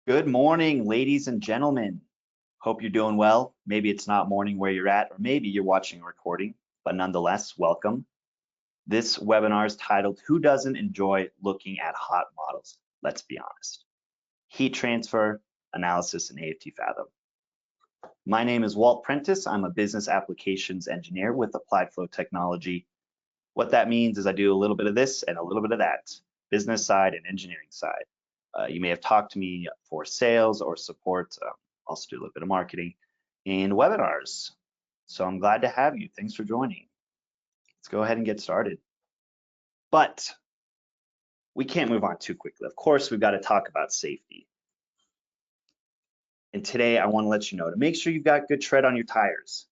Good morning, ladies and gentlemen. Hope you're doing well. Maybe it's not morning where you're at, or maybe you're watching a recording, but nonetheless, welcome. This webinar is titled, Who Doesn't Enjoy Looking at Hot Models? Let's be honest. Heat transfer, analysis, and AFT Fathom. My name is Walt Prentice. I'm a business applications engineer with Applied Flow Technology. What that means is I do a little bit of this and a little bit of that, business side and engineering side. You may have talked to me for sales or support, also do a little bit of marketing and webinars. So I'm glad to have you. Thanks for joining. Let's go ahead and get started. But we can't move on too quickly. Of course, we've got to talk about safety. And today I want to let you know to make sure you've got good tread on your tires,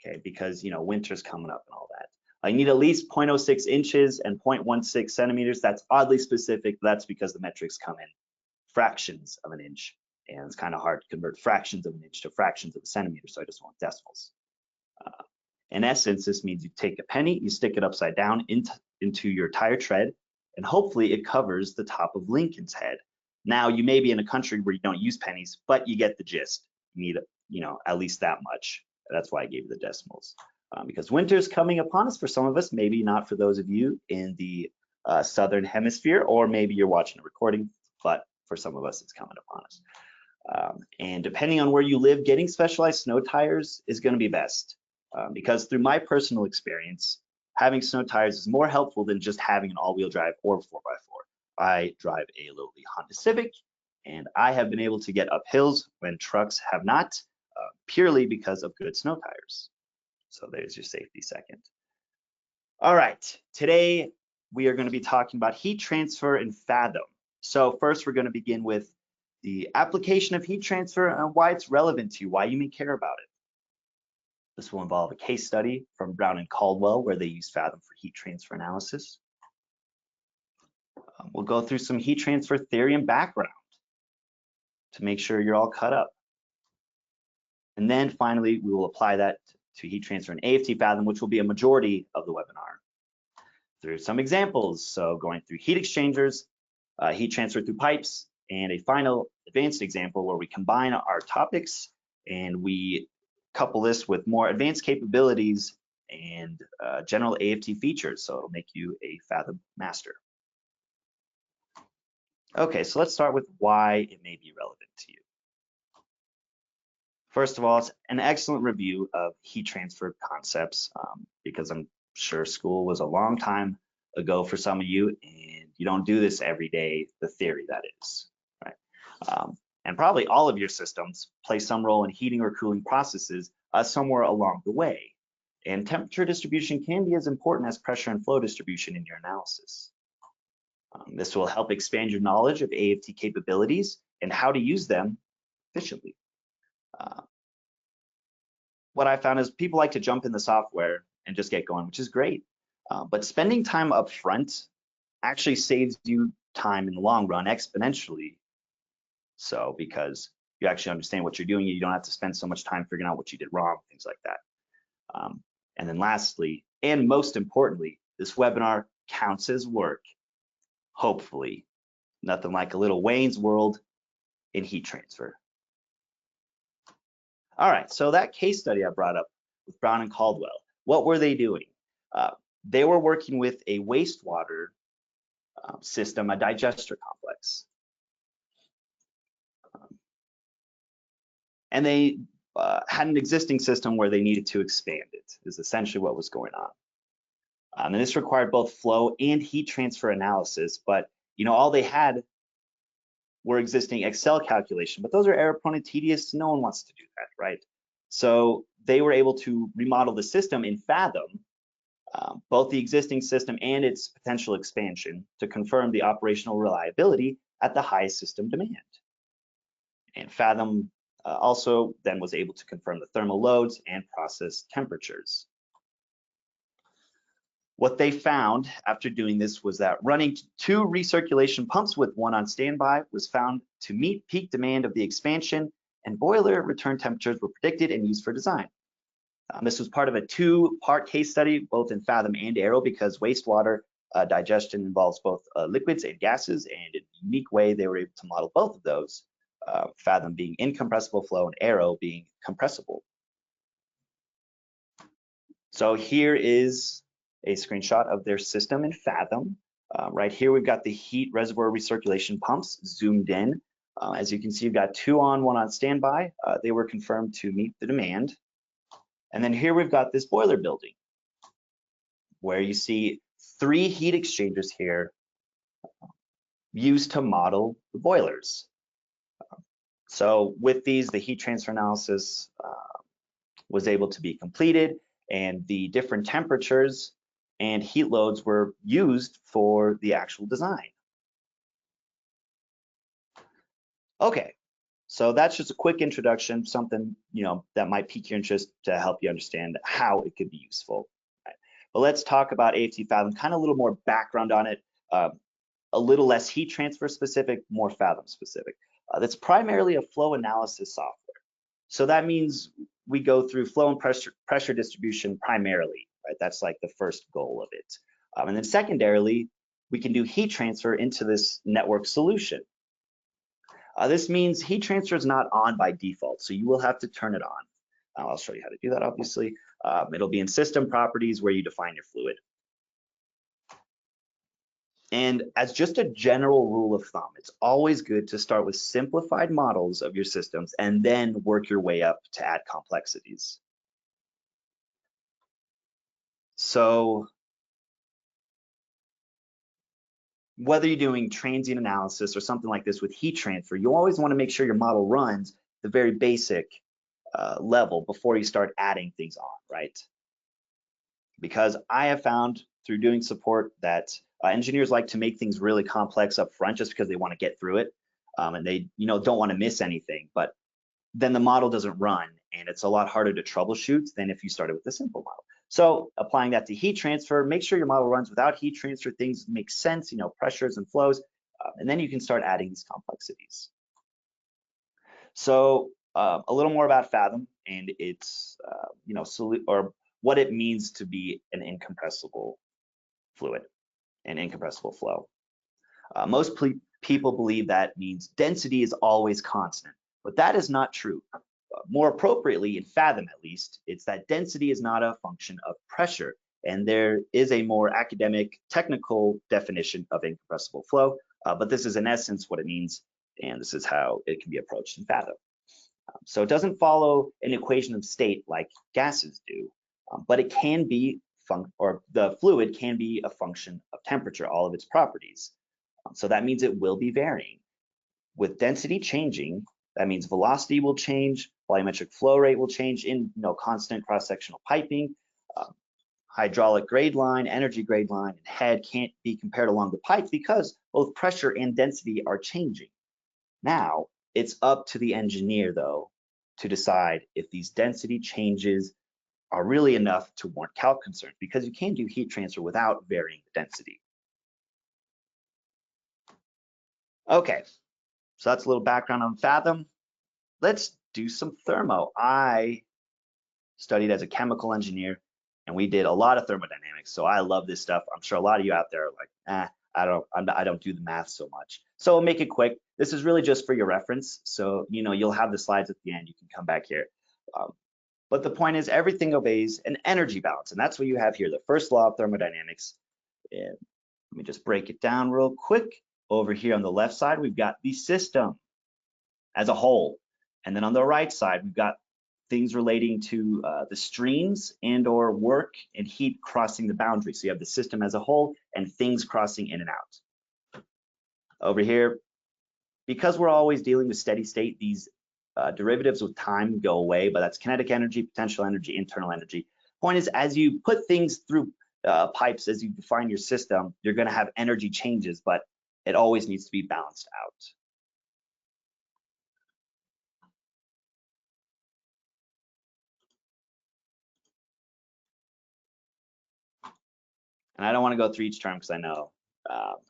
okay? Because winter's coming up and all that. I need at least 0.06 inches and 0.16 centimeters. That's oddly specific. That's because the metrics come in fractions of an inch, and it's kind of hard to convert fractions of an inch to fractions of a centimeter, so I just want decimals. In essence, this means you take a penny, you stick it upside down into your tire tread, and hopefully it covers the top of Lincoln's head. Now, you may be in a country where you don't use pennies, but you get the gist. You need at least that much. That's why I gave you the decimals. Because winter's coming upon us for some of us, maybe not for those of you in the southern hemisphere, or maybe you're watching a recording, but for some of us, it's coming upon us. And depending on where you live, getting specialized snow tires is going to be best. Because through my personal experience, having snow tires is more helpful than just having an all-wheel drive or 4x4. I drive a lowly Honda Civic, and I have been able to get up hills when trucks have not, purely because of good snow tires. So there's your safety second. All right, today we are going to be talking about heat transfer in Fathom. So first, we're going to begin with the application of heat transfer and why it's relevant to you, why you may care about it. This will involve a case study from Brown and Caldwell where they use Fathom for heat transfer analysis. We'll go through some heat transfer theory and background to make sure you're all caught up. And then finally, we will apply that to heat transfer in AFT Fathom, which will be a majority of the webinar, through some examples. So going through heat exchangers, heat transfer through pipes, and a final advanced example where we combine our topics and we couple this with more advanced capabilities and general AFT features. So it'll make you a Fathom master. Okay, so let's start with why it may be relevant to you. First of all, it's an excellent review of heat transfer concepts because I'm sure school was a long time ago for some of you, and you don't do this every day, the theory that is, right? And probably all of your systems play some role in heating or cooling processes somewhere along the way. And temperature distribution can be as important as pressure and flow distribution in your analysis. This will help expand your knowledge of AFT capabilities and how to use them efficiently. What I found is people like to jump in the software and just get going, which is great. But spending time up front actually saves you time in the long run exponentially. So because you actually understand what you're doing, you don't have to spend so much time figuring out what you did wrong, things like that. And then lastly, and most importantly, this webinar counts as work. Hopefully, nothing like a little Wayne's World in heat transfer. All right, so that case study I brought up with Brown and Caldwell, what were they doing? They were working with a wastewater system, a digester complex. And they had an existing system where they needed to expand it, is essentially what was going on. And this required both flow and heat transfer analysis, but all they had were existing Excel calculation, but those are error-prone and tedious. No one wants to do that, right? So they were able to remodel the system in Fathom, both the existing system and its potential expansion, to confirm the operational reliability at the highest system demand. And Fathom also then was able to confirm the thermal loads and process temperatures. What they found after doing this was that running 2 recirculation pumps with 1 on standby was found to meet peak demand of the expansion, and boiler return temperatures were predicted and used for design. This was part of a 2-part case study, both in Fathom and Aero, because wastewater digestion involves both liquids and gases, and in a unique way, they were able to model both of those Fathom being incompressible flow and Aero being compressible. So here is a screenshot of their system in Fathom. Right here, we've got the heat reservoir recirculation pumps zoomed in. As you can see, you've got 2 on, 1 on standby. They were confirmed to meet the demand. And then here we've got this boiler building where you see 3 heat exchangers here used to model the boilers. So with these, the heat transfer analysis was able to be completed, and the different temperatures and heat loads were used for the actual design. Okay, so that's just a quick introduction, something that might pique your interest to help you understand how it could be useful. Right. But let's talk about AFT Fathom, kind of a little more background on it, a little less heat transfer specific, more Fathom specific. That's primarily a flow analysis software. So that means we go through flow and pressure distribution primarily, right? That's like the first goal of it. And then secondarily, we can do heat transfer into this network solution. This means heat transfer is not on by default, so you will have to turn it on. I'll show you how to do that, obviously. It'll be in system properties where you define your fluid. And as just a general rule of thumb, it's always good to start with simplified models of your systems and then work your way up to add complexities. So whether you're doing transient analysis or something like this with heat transfer, you always want to make sure your model runs the very basic level before you start adding things on, right? Because I have found through doing support that engineers like to make things really complex up front just because they want to get through it, and they don't want to miss anything, but then the model doesn't run, and it's a lot harder to troubleshoot than if you started with a simple model. So applying that to heat transfer, make sure your model runs without heat transfer, things make sense, pressures and flows, and then you can start adding these complexities. So a little more about Fathom and its, or what it means to be an incompressible fluid, an incompressible flow. Most people believe that means density is always constant, but that is not true. More appropriately, in Fathom at least, it's that density is not a function of pressure, and there is a more academic, technical definition of incompressible flow, but this is in essence what it means, and this is how it can be approached in Fathom. So it doesn't follow an equation of state like gases do, but it can be, or the fluid can be a function of temperature, all of its properties. So that means it will be varying. With density changing, that means velocity will change, volumetric flow rate will change in constant cross-sectional piping. Hydraulic grade line, energy grade line, and head can't be compared along the pipe because both pressure and density are changing. Now, it's up to the engineer, though, to decide if these density changes are really enough to warrant calc concerns, because you can do heat transfer without varying the density. Okay, so that's a little background on Fathom. Let's do some thermo. I studied as a chemical engineer, and we did a lot of thermodynamics, so I love this stuff. I'm sure a lot of you out there are like, I don't do the math so much. So I'll make it quick. This is really just for your reference. So, you'll have the slides at the end. You can come back here. But the point is everything obeys an energy balance, and that's what you have here, the first law of thermodynamics. And let me just break it down real quick. Over here on the left side, we've got the system as a whole. And then on the right side, we've got things relating to the streams and or work and heat crossing the boundary. So you have the system as a whole and things crossing in and out. Over here, because we're always dealing with steady state, these derivatives with time go away, but that's kinetic energy, potential energy, internal energy. Point is, as you put things through pipes, as you define your system, you're going to have energy changes, but it always needs to be balanced out. And I don't want to go through each term because I know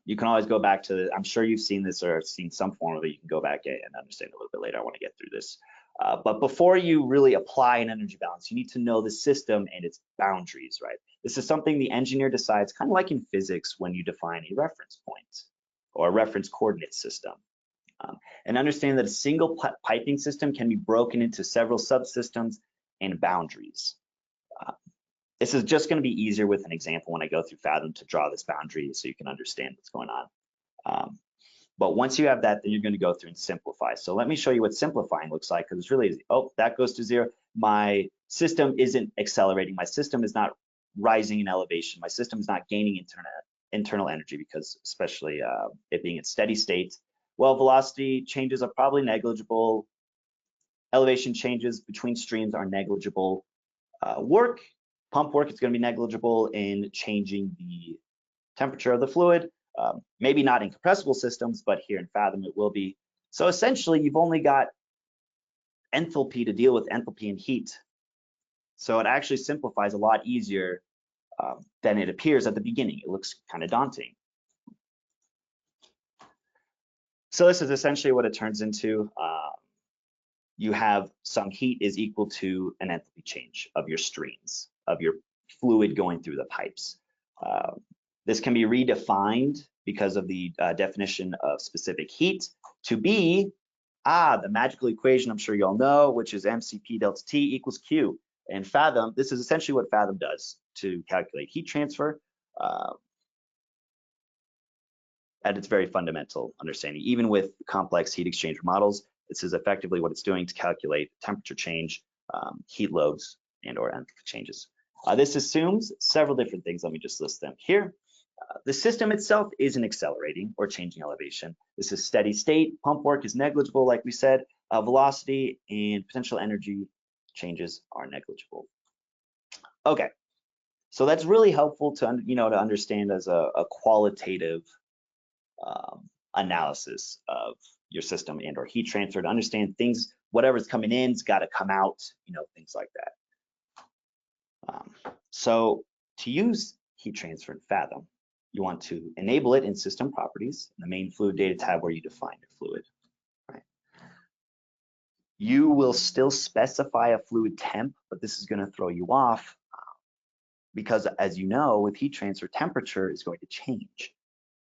you can always go back to, I'm sure you've seen this or seen some form of it. You can go back and understand a little bit later. I want to get through this. But before you really apply an energy balance, you need to know the system and its boundaries, right? This is something the engineer decides, kind of like in physics when you define a reference point or a reference coordinate system. And understand that a single piping system can be broken into several subsystems and boundaries. This is just going to be easier with an example when I go through Fathom to draw this boundary so you can understand what's going on. But once you have that, then you're going to go through and simplify. So let me show you what simplifying looks like, because it's really easy. Oh, that goes to 0. My system isn't accelerating. My system is not rising in elevation. My system is not gaining internal energy, because especially it being at steady state, well, velocity changes are probably negligible. Elevation changes between streams are negligible. Pump work is going to be negligible in changing the temperature of the fluid. Maybe not in compressible systems, but here in Fathom it will be. So essentially, you've only got enthalpy to deal with, enthalpy and heat. So it actually simplifies a lot easier than it appears at the beginning. It looks kind of daunting. So this is essentially what it turns into. You have some heat is equal to an enthalpy change of your streams, of your fluid going through the pipes. This can be redefined because of the definition of specific heat to be the magical equation I'm sure you all know, which is mCp delta T equals Q. And Fathom, this is essentially what Fathom does to calculate heat transfer at its very fundamental understanding. Even with complex heat exchanger models, this is effectively what it's doing to calculate temperature change, heat loads, and or enthalpy changes. This assumes several different things. Let me just list them here. The system itself isn't accelerating or changing elevation. This is steady state. Pump work is negligible, like we said. Velocity and potential energy changes are negligible. Okay, so that's really helpful to to understand as a qualitative analysis of your system and or heat transfer, to understand things, whatever's coming in, it's got to come out, things like that. So to use heat transfer in Fathom, you want to enable it in system properties, in the main fluid data tab where you define your fluid. Right? You will still specify a fluid temp, but this is going to throw you off because, as you know, with heat transfer, temperature is going to change.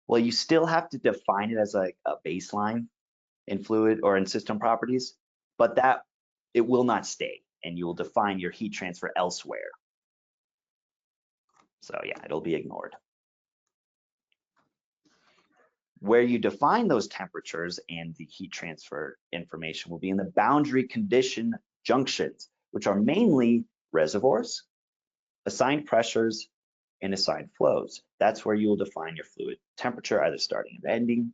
Well, you still have to define it as a baseline in fluid or in system properties, but that it will not stay, and you will define your heat transfer elsewhere. So yeah, it'll be ignored. Where you define those temperatures and the heat transfer information will be in the boundary condition junctions, which are mainly reservoirs, assigned pressures, and assigned flows. That's where you will define your fluid temperature, either starting and ending.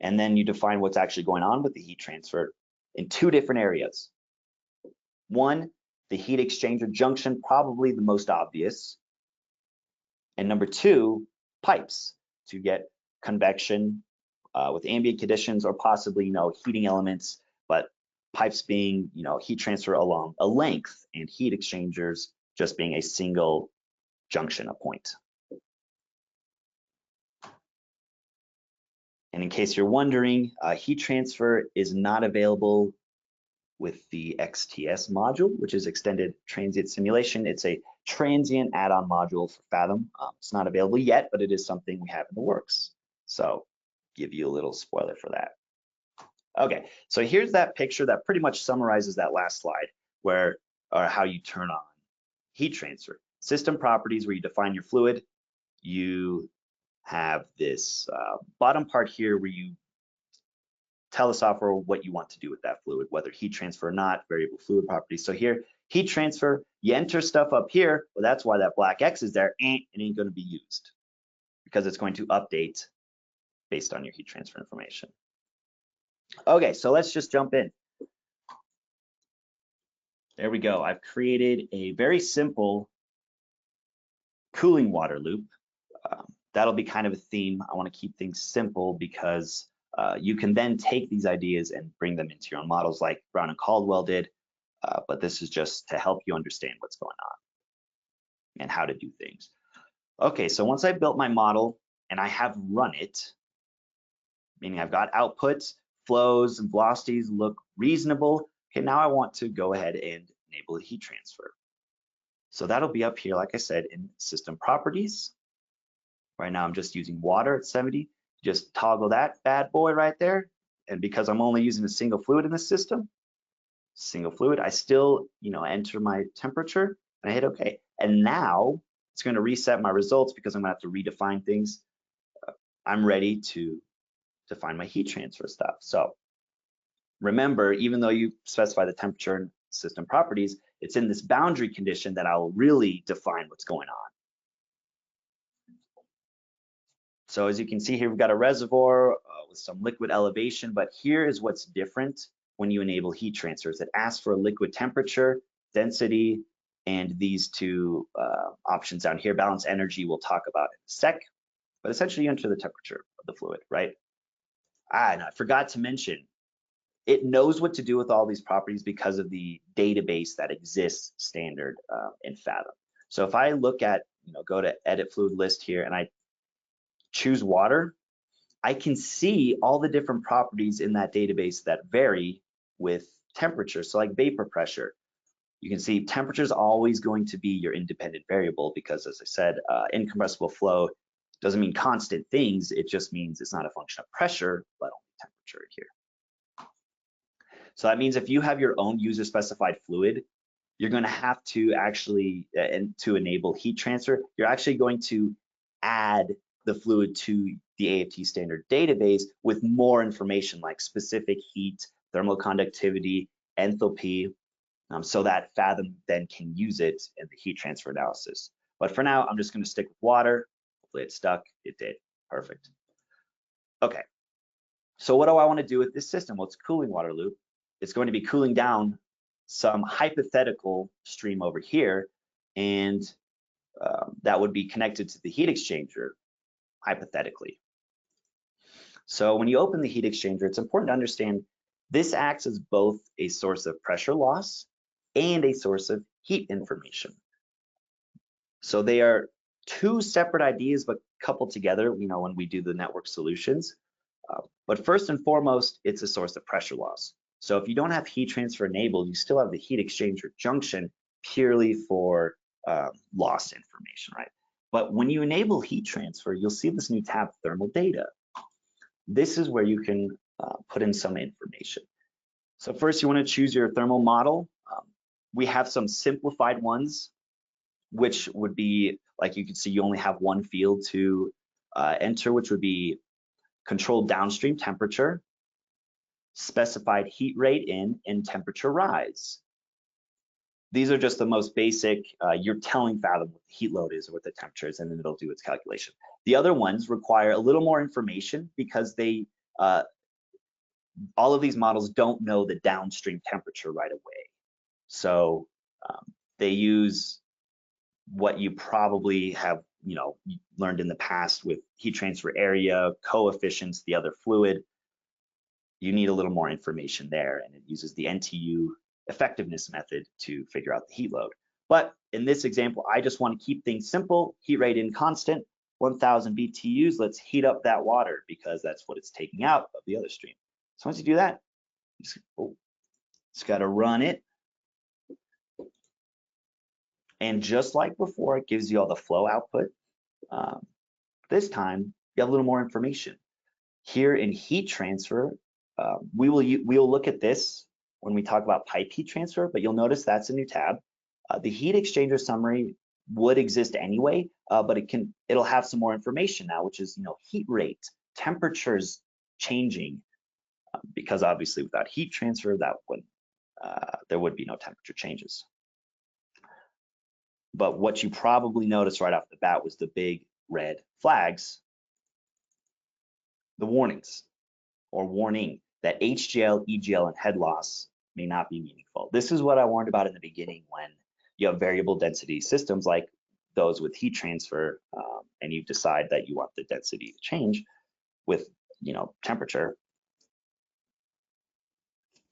And then you define what's actually going on with the heat transfer in two different areas. One, the heat exchanger junction, probably the most obvious. And number two, pipes, to get convection with ambient conditions, or possibly heating elements, but pipes being heat transfer along a length, and heat exchangers just being a single junction, a point. And in case you're wondering, heat transfer is not available with the XTS module, which is Extended Transient Simulation. It's a transient add-on module for Fathom. It's not available yet, but it is something we have in the works. So give you a little spoiler for that. Okay, so here's that picture that pretty much summarizes that last slide, or how you turn on heat transfer. System properties, where you define your fluid. You have this bottom part here where you tell the software what you want to do with that fluid, whether heat transfer or not, variable fluid properties. So here, heat transfer, you enter stuff up here, well, that's why that black X is there, and it ain't going to be used, because it's going to update based on your heat transfer information. Okay, so let's just jump in. There we go. I've created a very simple cooling water loop. That'll be kind of a theme. I want to keep things simple because you can then take these ideas and bring them into your own models like Brown and Caldwell did, but this is just to help you understand what's going on and how to do things. Okay, so once I've built my model and I have run it, meaning I've got outputs, flows, and velocities look reasonable, okay, now I want to go ahead and enable the heat transfer. So that'll be up here, like I said, in system properties. Right now I'm just using water at 70. just toggle that bad boy right there. And because I'm only using a single fluid in the system, single fluid, I still, enter my temperature and I hit OK. And now it's going to reset my results because I'm going to have to redefine things. I'm ready to define my heat transfer stuff. So remember, even though you specify the temperature and system properties, it's in this boundary condition that I'll really define what's going on. So as you can see here, we've got a reservoir with some liquid elevation, but here is what's different when you enable heat transfers. It asks for a liquid temperature, density, and these two options down here. Balance energy we'll talk about in a sec, but essentially you enter the temperature of the fluid, right? And I forgot to mention, it knows what to do with all these properties because of the database that exists standard in Fathom. So if I look at, go to edit fluid list here and I choose water, I can see all the different properties in that database that vary with temperature. So like vapor pressure, you can see temperature is always going to be your independent variable because, as I said, incompressible flow doesn't mean constant things. It just means it's not a function of pressure, but only temperature here. So that means if you have your own user specified fluid, you're going to have to actually, and to enable heat transfer, you're actually going to add the fluid to the AFT standard database with more information like specific heat, thermal conductivity, enthalpy, so that Fathom then can use it in the heat transfer analysis. But for now, I'm just going to stick with water. Hopefully it stuck. It did. Perfect. Okay. So what do I want to do with this system? Well, it's a cooling water loop. It's going to be cooling down some hypothetical stream over here, and that would be connected to the heat exchanger, hypothetically. So when you open the heat exchanger, it's important to understand this acts as both a source of pressure loss and a source of heat information. So they are two separate ideas, but coupled together, when we do the network solutions. But first and foremost, it's a source of pressure loss. So if you don't have heat transfer enabled, you still have the heat exchanger junction purely for loss information, right? But when you enable heat transfer, you'll see this new tab, thermal data. This is where you can put in some information. So first you want to choose your thermal model. We have some simplified ones, which would be, like you can see, you only have one field to enter, which would be controlled downstream temperature, specified heat rate in, and temperature rise. These are just the most basic. You're telling Fathom what the heat load is or what the temperature is, and then it'll do its calculation. The other ones require a little more information because they, all of these models don't know the downstream temperature right away. So they use what you probably have, learned in the past with heat transfer area, coefficients, the other fluid. You need a little more information there, and it uses the NTU effectiveness method to figure out the heat load. But in this example, I just want to keep things simple. Heat rate in constant, 1000 BTUs. Let's heat up that water because that's what it's taking out of the other stream. So once you do that, just got to run it. And just like before, it gives you all the flow output. This time, you have a little more information. Here in heat transfer, we will look at this when we talk about pipe heat transfer, but you'll notice that's a new tab. The heat exchanger summary would exist anyway, but it'll have some more information now, which is heat rate, temperatures changing, because obviously without heat transfer, there would be no temperature changes. But what you probably noticed right off the bat was the big red flags, the warnings or warning that HGL, EGL, and head loss may not be meaningful. This is what I warned about in the beginning when you have variable density systems like those with heat transfer, and you decide that you want the density to change with temperature.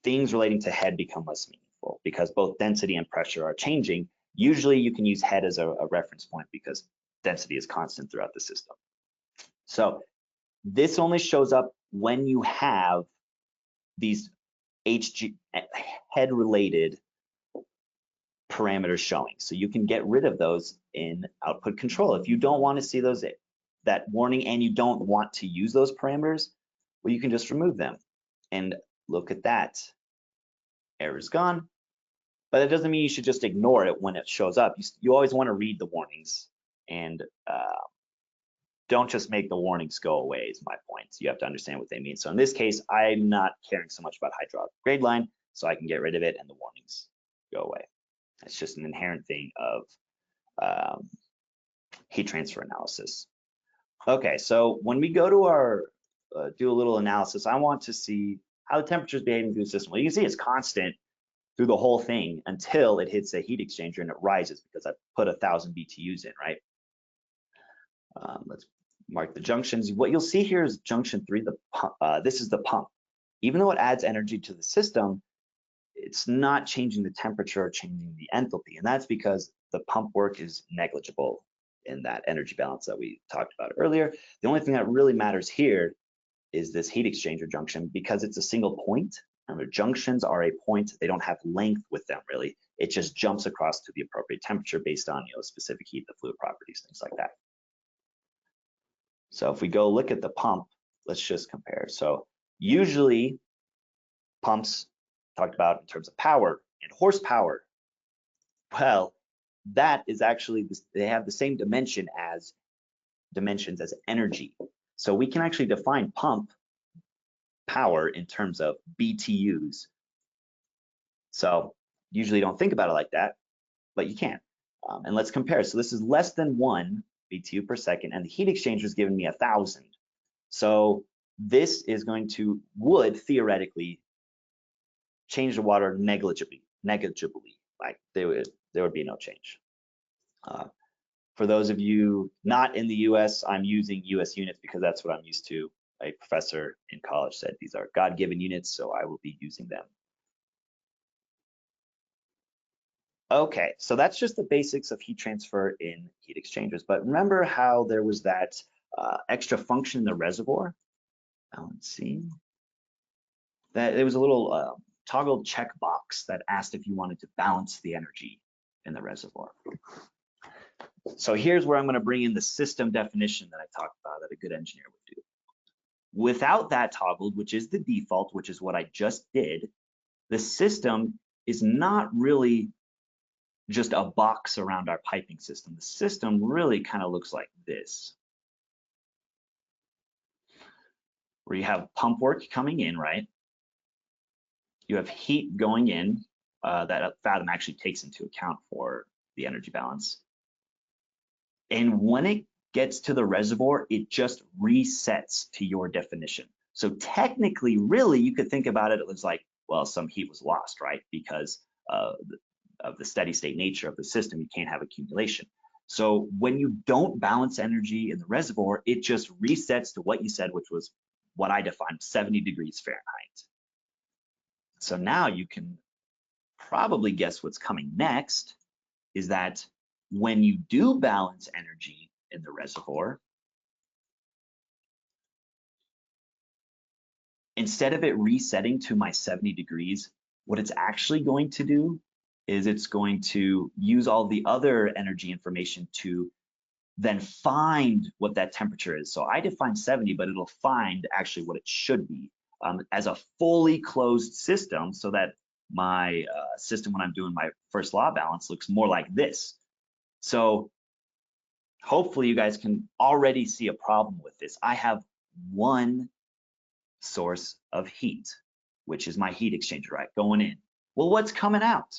Things relating to head become less meaningful because both density and pressure are changing. Usually you can use head as a reference point because density is constant throughout the system. So this only shows up when you have these head related parameters showing. So you can get rid of those in output control. If you don't want to see those that warning and you don't want to use those parameters, well, you can just remove them. And look at that, error's gone. But it doesn't mean you should just ignore it when it shows up. You always want to read the warnings and don't just make the warnings go away is my point. You have to understand what they mean. So in this case, I'm not caring so much about hydraulic grade line, so I can get rid of it and the warnings go away. It's just an inherent thing of heat transfer analysis. Okay, so when we go to our, do a little analysis, I want to see how the temperature is behaving through the system. Well, you can see it's constant through the whole thing until it hits a heat exchanger and it rises because I put 1,000 BTUs in, right? Let's mark the junctions. What you'll see here is junction 3, this is the pump. Even though it adds energy to the system, it's not changing the temperature or changing the enthalpy. And that's because the pump work is negligible in that energy balance that we talked about earlier. The only thing that really matters here is this heat exchanger junction because it's a single point. Remember, junctions are a point. They don't have length with them, really. It just jumps across to the appropriate temperature based on specific heat, the fluid properties, things like that. So if we go look at the pump, let's just compare. So usually pumps talked about in terms of power and horsepower. Well, that is actually, they have the same dimensions as energy. So we can actually define pump power in terms of BTUs. So usually don't think about it like that, but you can. And let's compare. So this is less than 1 BTU per second, and the heat exchanger is giving me 1,000. So this is going to, would theoretically change the water negligibly. Like there would be no change. For those of you not in the US, I'm using US units because that's what I'm used to. A professor in college said these are God-given units, so I will be using them. Okay, so that's just the basics of heat transfer in heat exchangers. But remember how there was that extra function in the reservoir? Let's see. That there was a little toggle checkbox that asked if you wanted to balance the energy in the reservoir. So here's where I'm going to bring in the system definition that I talked about that a good engineer would do. Without that toggled, which is the default, which is what I just did, the system is not really just a box around our piping system. The system really kind of looks like this, where you have pump work coming in, right? You have heat going in that Fathom actually takes into account for the energy balance. And when it gets to the reservoir, it just resets to your definition. So technically, really, you could think about it as like, well, some heat was lost, right? Because of the steady state nature of the system, you can't have accumulation. So when you don't balance energy in the reservoir, it just resets to what you said, which was what I defined, 70 degrees Fahrenheit. So now you can probably guess what's coming next is that when you do balance energy in the reservoir, instead of it resetting to my 70 degrees, what it's actually going to do is it's going to use all the other energy information to then find what that temperature is. So I define 70, but it'll find actually what it should be as a fully closed system so that my system, when I'm doing my first law balance, looks more like this. So hopefully you guys can already see a problem with this. I have one source of heat, which is my heat exchanger, right, going in. Well, what's coming out?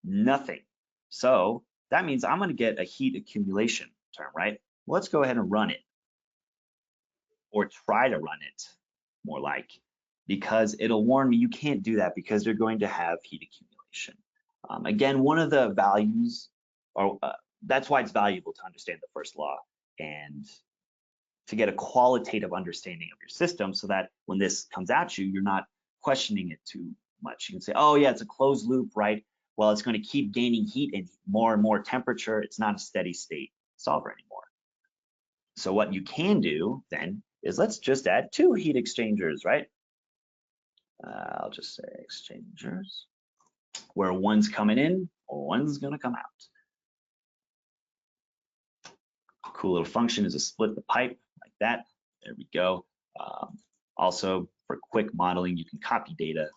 Nothing. So that means I'm going to get a heat accumulation term, right? Well, let's go ahead and run it, or try to run it, more like, because it'll warn me you can't do that because you're going to have heat accumulation. Again, one of the values, or that's why it's valuable to understand the first law and to get a qualitative understanding of your system so that when this comes at you, you're not questioning it too much. You can say, oh yeah, it's a closed loop, right? Well, it's going to keep gaining heat and more temperature. It's not a steady state solver anymore. So what you can do then is let's just add 2 heat exchangers, right? I'll just say exchangers, where one's coming in, one's going to come out. cool little function is to split the pipe like that. There we go. Also, for quick modeling, you can copy data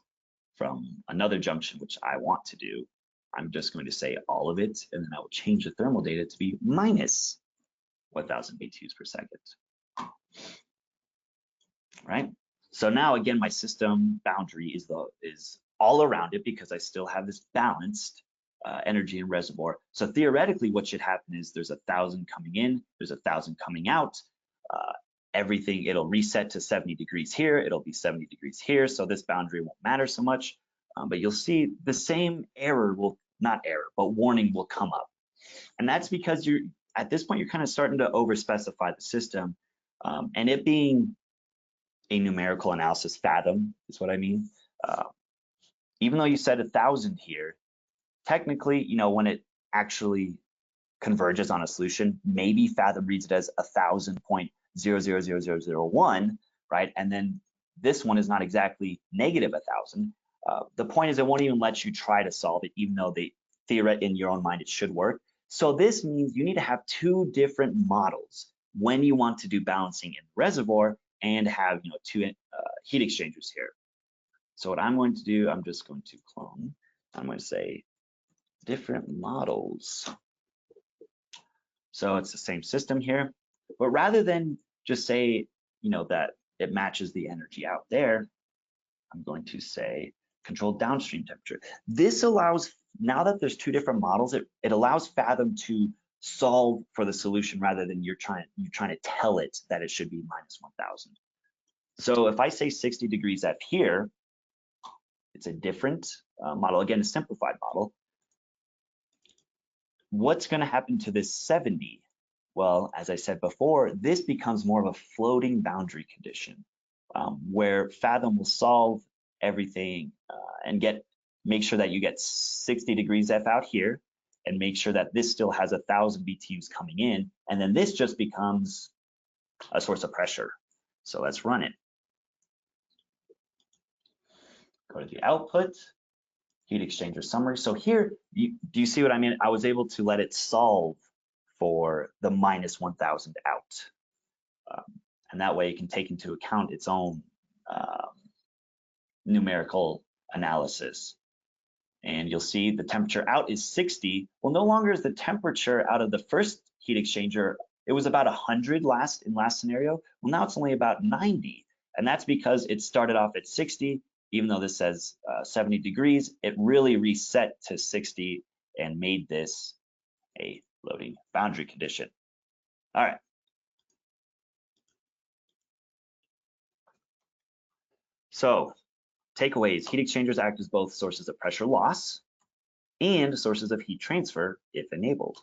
from another junction, which I want to do. I'm just going to say all of it, and then I will change the thermal data to be minus 1,000 BTUs per second. Right? So now again, my system boundary is all around it because I still have this balanced energy and reservoir. So theoretically, what should happen is there's 1,000 coming in, there's 1,000 coming out. Everything, it'll reset to 70 degrees here, it'll be 70 degrees here, so this boundary won't matter so much. But you'll see the same warning will come up. And that's because at this point, you're kind of starting to overspecify the system. And it being a numerical analysis, Fathom is what I mean. Even though you said 1,000 here, technically, when it actually converges on a solution, maybe Fathom reads it as 1,000.000001, right? And then this one is not exactly negative 1,000. The point is it won't even let you try to solve it, even though in your own mind it should work. So this means you need to have two different models when you want to do balancing in the reservoir and have two heat exchangers here. So what I'm going to do, I'm just going to clone. I'm going to say different models. So it's the same system here, but rather than just say that it matches the energy out there, I'm going to say controlled downstream temperature. This allows, now that there's two different models, it allows Fathom to solve for the solution rather than you're trying to tell it that it should be minus 1,000. So if I say 60 degrees F here, it's a different model, again, a simplified model. What's going to happen to this 70? Well, as I said before, this becomes more of a floating boundary condition where Fathom will solve everything and make sure that you get 60 degrees F out here and make sure that this still has 1,000 BTUs coming in. And then this just becomes a source of pressure. So let's run it. Go to the output, heat exchanger summary. So here, do you see what I mean? I was able to let it solve for the minus 1,000 out. And that way it can take into account its own numerical analysis. And you'll see the temperature out is 60. Well, no longer is the temperature out of the first heat exchanger, it was about 100 in last scenario. Well, now it's only about 90. And that's because it started off at 60, even though this says 70 degrees, it really reset to 60 and made this a floating boundary condition. All right. So takeaways, heat exchangers act as both sources of pressure loss and sources of heat transfer if enabled.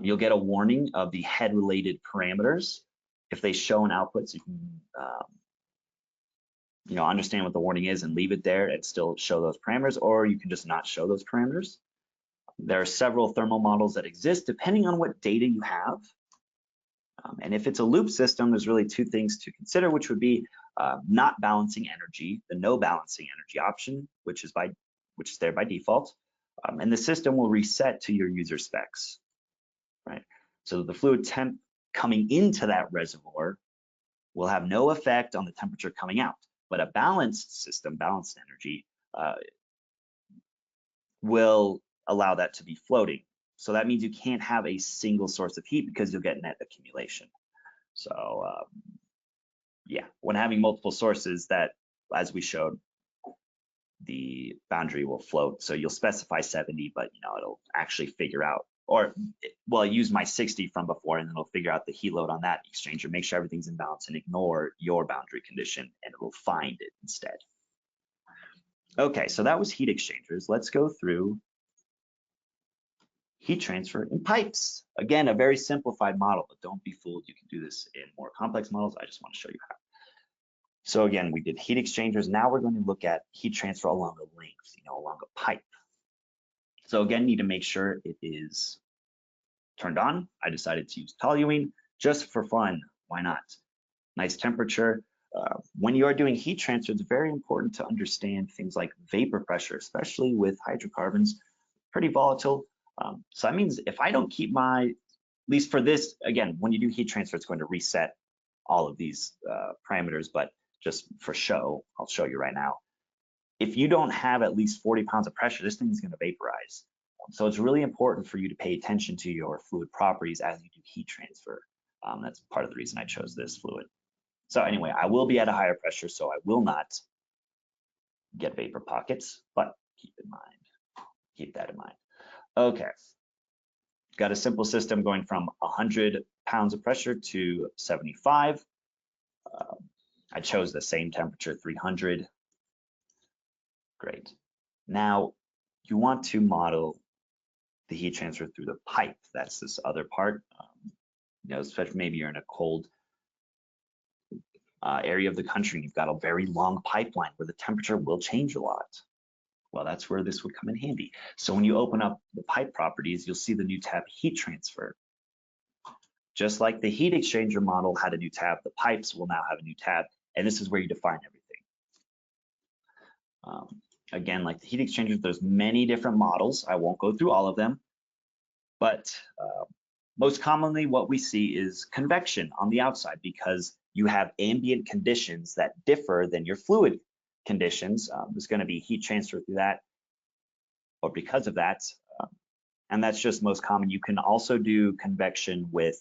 You'll get a warning of the head-related parameters. If they show an output, so you can understand what the warning is and leave it there and still show those parameters, or you can just not show those parameters. There are several thermal models that exist depending on what data you have. And if it's a loop system, there's really two things to consider, which would be not balancing energy, the no balancing energy option, which is there by default, and the system will reset to your user specs, right? So the fluid temp coming into that reservoir will have no effect on the temperature coming out, but a balanced system, balanced energy, will allow that to be floating. So that means you can't have a single source of heat because you'll get net accumulation. So yeah, when having multiple sources, that, as we showed, the boundary will float. So you'll specify 70, but it'll actually figure out, or well, use my 60 from before, and then it'll figure out the heat load on that exchanger, make sure everything's in balance, and ignore your boundary condition, and it will find it instead. Okay, so that was heat exchangers. Let's go through heat transfer in pipes. Again, a very simplified model, but don't be fooled. You can do this in more complex models. I just want to show you how. So again, we did heat exchangers. Now we're going to look at heat transfer along a length, along a pipe. So again, need to make sure it is turned on. I decided to use toluene just for fun. Why not? Nice temperature. When you are doing heat transfer, it's very important to understand things like vapor pressure, especially with hydrocarbons, pretty volatile. So that means if I don't keep my least for this, again, when you do heat transfer, it's going to reset all of these parameters, but just for show, I'll show you right now. If you don't have at least 40 pounds of pressure, this thing is going to vaporize. So it's really important for you to pay attention to your fluid properties as you do heat transfer. That's part of the reason I chose this fluid. So anyway, I will be at a higher pressure, so I will not get vapor pockets, but keep that in mind. Okay, got a simple system going from 100 pounds of pressure to 75. I chose the same temperature, 300. Great. Now you want to model the heat transfer through the pipe. That's this other part. You know, especially maybe you're in a cold area of the country and you've got a very long pipeline where the temperature will change a lot. Well, that's where this would come in handy. So when you open up the pipe properties, you'll see the new tab heat transfer. Just like the heat exchanger model had a new tab, the pipes will now have a new tab, and this is where you define everything. Again, like the heat exchangers, there's many different models. I won't go through all of them, but most commonly what we see is convection on the outside because you have ambient conditions that differ than your fluid conditions. There's going to be heat transfer through that, or because of that, and that's just most common. You can also do convection with,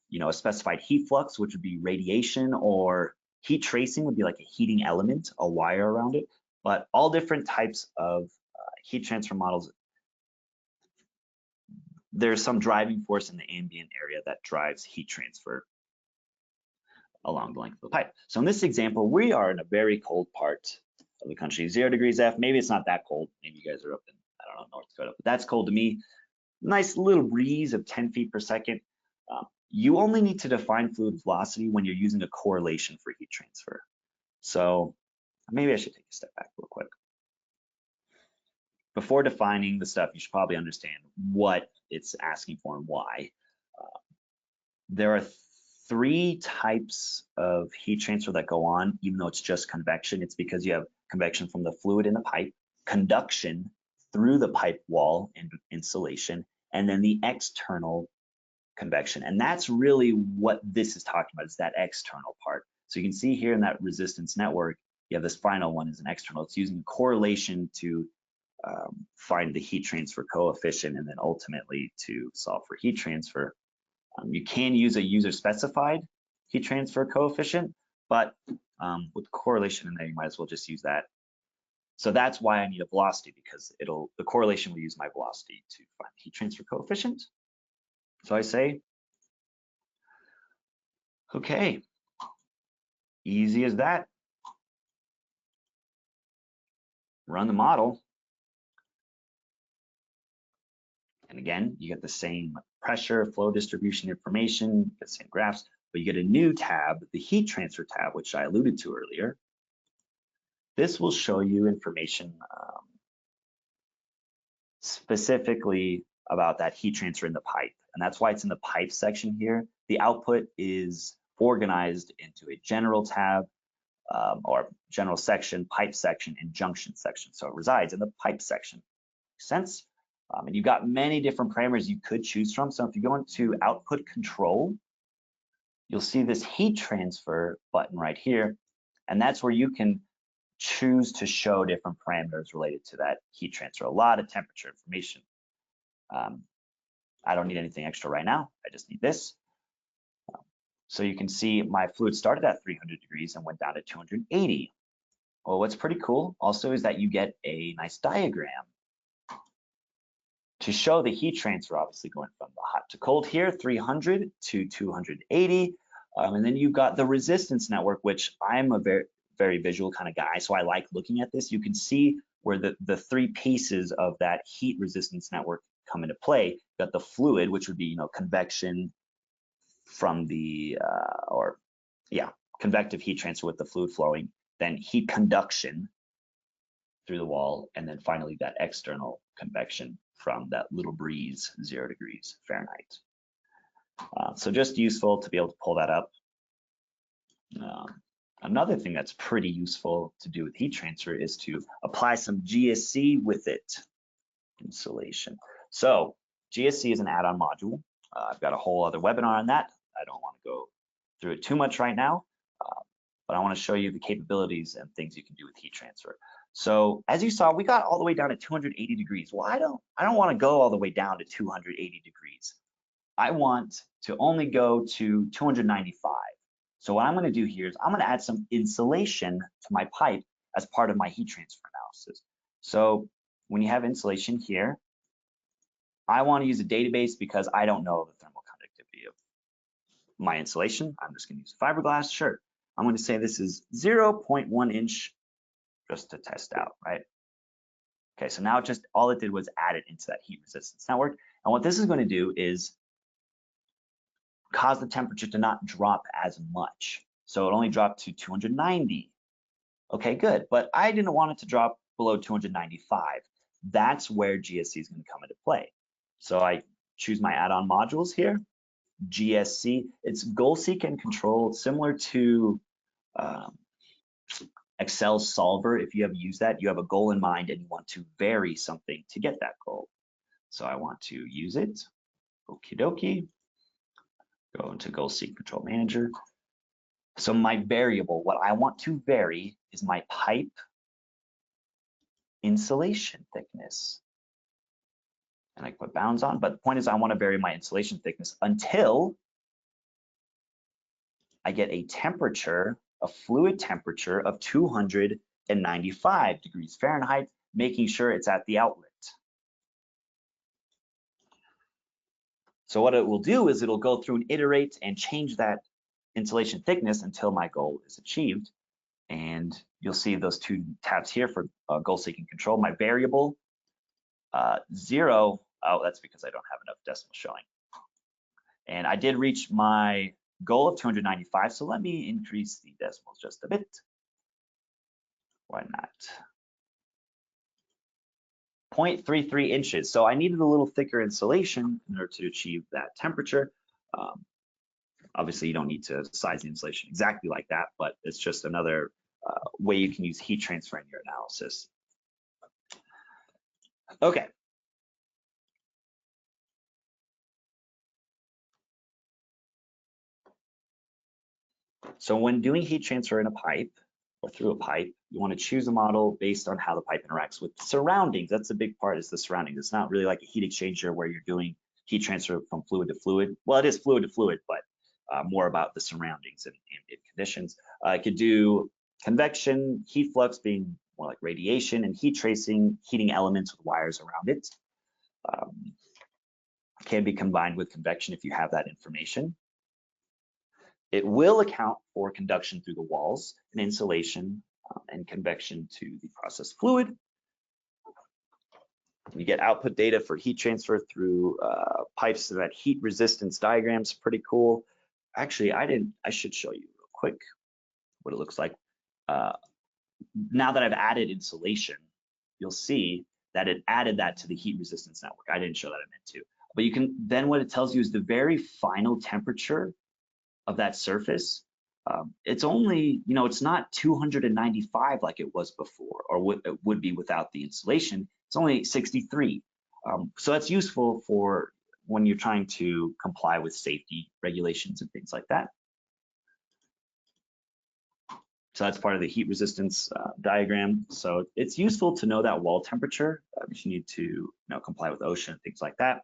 you know, a specified heat flux, which would be radiation, or heat tracing would be like a heating element, a wire around it. But all different types of heat transfer models, there's some driving force in the ambient area that drives heat transfer along the length of the pipe. So in this example, we are in a very cold part of the country, 0 degrees F. Maybe it's not that cold. Maybe you guys are up in, I don't know, North Dakota, but that's cold to me. Nice little breeze of 10 feet per second. You only need to define fluid velocity when you're using a correlation for heat transfer. So maybe I should take a step back real quick. Before defining the stuff, you should probably understand what it's asking for and why. There are 3 types of heat transfer that go on, even though it's just convection. It's because you have convection from the fluid in the pipe, conduction through the pipe wall and insulation, and then the external convection. And that's really what this is talking about, is that external part. So you can see here in that resistance network, you have this final one is an external. It's using correlation to find the heat transfer coefficient and then ultimately to solve for heat transfer. You can use a user specified heat transfer coefficient, but with correlation in there, you might as well just use that. So that's why I need a velocity, because the correlation will use my velocity to find the heat transfer coefficient. So I say, okay, easy as that. Run the model. And again, you get the same pressure, flow distribution information, the same graphs, but you get a new tab, the heat transfer tab, which I alluded to earlier. This will show you information specifically about that heat transfer in the pipe. And that's why it's in the pipe section here. The output is organized into a general tab or general section, pipe section, and junction section. So it resides in the pipe section. Makes sense? And you've got many different parameters you could choose from. So if you go into output control, you'll see this heat transfer button right here. And that's where you can choose to show different parameters related to that heat transfer. A lot of temperature information. I don't need anything extra right now. I just need this. So you can see my fluid started at 300 degrees and went down to 280. Well, what's pretty cool also is that you get a nice diagram to show the heat transfer, obviously going from the hot to cold here, 300 to 280. And then you've got the resistance network, which I'm a very visual kind of guy, so I like looking at this. You can see where the 3 pieces of that heat resistance network come into play. You've got the fluid, which would be, you know, convection from the, convective heat transfer with the fluid flowing, then heat conduction through the wall, and then finally that external convection from that little breeze, 0 degrees Fahrenheit. So just useful to be able to pull that up. Another thing that's pretty useful to do with heat transfer is to apply some GSC with it. Insulation. So GSC is an add-on module. I've got a whole other webinar on that. I don't want to go through it too much right now, but I want to show you the capabilities and things you can do with heat transfer. So as you saw, we got all the way down to 280 degrees. Well, I don't want to go all the way down to 280 degrees. I want to only go to 295. So what I'm going to do here is I'm going to add some insulation to my pipe as part of my heat transfer analysis. So when you have insulation here, I want to use a database because I don't know the thermal conductivity of my insulation. I'm just going to use fiberglass. Sure. I'm going to say this is 0.1 inch just to test out, right? Okay, so now just all it did was add it into that heat resistance network. And what this is going to do is cause the temperature to not drop as much. So it only dropped to 290. Okay, good. But I didn't want it to drop below 295. That's where GSC is going to come into play. So I choose my add-on modules here. GSC, it's goal seek and control, similar to Excel solver. If you have used that, you have a goal in mind and you want to vary something to get that goal. So I want to use it. Okie dokie. Go into goal seek control manager. So my variable, what I want to vary is my pipe insulation thickness. And I put bounds on, but the point is I want to vary my insulation thickness until I get a temperature, a fluid temperature of 295 degrees Fahrenheit, making sure it's at the outlet. So what it will do is it'll go through and iterate and change that insulation thickness until my goal is achieved. And you'll see those two tabs here for goal seeking control. My variable, 0, oh, that's because I don't have enough decimals showing. And I did reach my goal of 295, so let me increase the decimals just a bit. Why not? 0.33 inches. So I needed a little thicker insulation in order to achieve that temperature. Obviously, you don't need to size the insulation exactly like that, but it's just another way you can use heat transfer in your analysis. Okay. So when doing heat transfer in a pipe or through a pipe, you want to choose a model based on how the pipe interacts with the surroundings. That's the big part, is the surroundings. It's not really like a heat exchanger where you're doing heat transfer from fluid to fluid. Well, it is fluid to fluid, but more about the surroundings and ambient conditions. I could do convection, heat flux being more like radiation, and heat tracing, heating elements with wires around it. Can be combined with convection if you have that information. It will account for conduction through the walls and insulation and convection to the process fluid. You get output data for heat transfer through pipes. So that heat resistance diagram's pretty cool. Actually, I should show you real quick what it looks like. Now that I've added insulation, you'll see that it added that to the heat resistance network. I didn't show that, I meant to. But you can, then what it tells you is the very final temperature of that surface. It's only, it's not 295 like it was before, or it would be without the insulation. It's only 63. So that's useful for when you're trying to comply with safety regulations and things like that. So that's part of the heat resistance diagram. So it's useful to know that wall temperature if you need to comply with OSHA and things like that.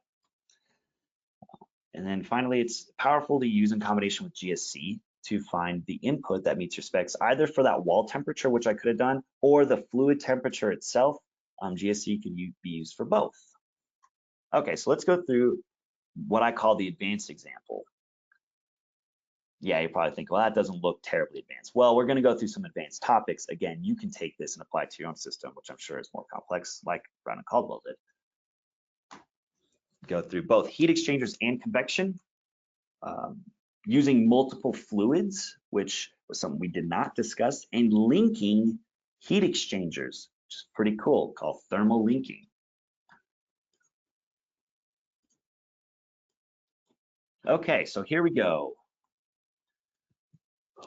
And then finally, it's powerful to use in combination with GSC to find the input that meets your specs, either for that wall temperature, which I could have done, or the fluid temperature itself. GSC can be used for both. Okay, so let's go through what I call the advanced example. Yeah, you probably think, well, that doesn't look terribly advanced. Well, we're going to go through some advanced topics. Again, you can take this and apply it to your own system, which I'm sure is more complex, like Brown and Caldwell did. Go through both heat exchangers and convection, using multiple fluids, which was something we did not discuss, and linking heat exchangers, which is pretty cool, called thermal linking. Okay, so here we go.